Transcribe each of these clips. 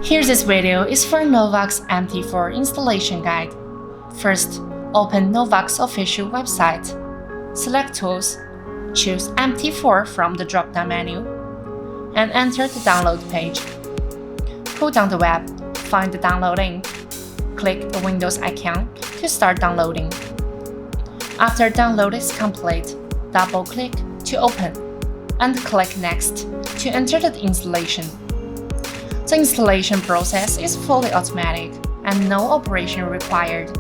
Here this video is for Novox MT4 installation guide. First, open Novox official website. Select Tools, choose MT4 from the drop-down menu, and enter the download page. Pull down the web, find the download link, click the Windows icon to start downloading. After download is complete, double-click to open, and click Next to enter the installation. The installation process is fully automatic and no operation required.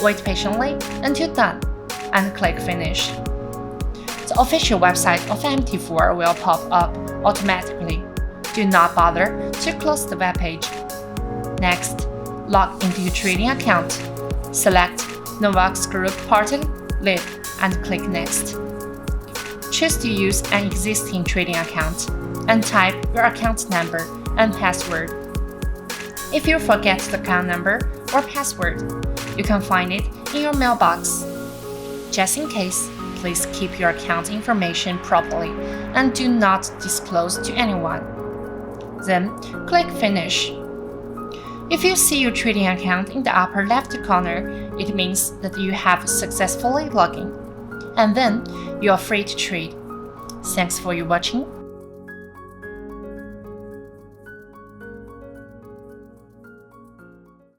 Wait patiently until done and click Finish. The official website of MT4 will pop up automatically. Do not bother to close the web page. Next, log into your trading account. Select Novox Group Party Lead and click Next. Choose to use an existing trading account and type your account number and password. If you forget the account number or password, you can find it in your mailbox. Just in case, please keep your account information properly and do not disclose to anyone. Then, click Finish. If you see your trading account in the upper left corner, it means that you have successfully logged in, and then you are free to trade. Thanks for your watching.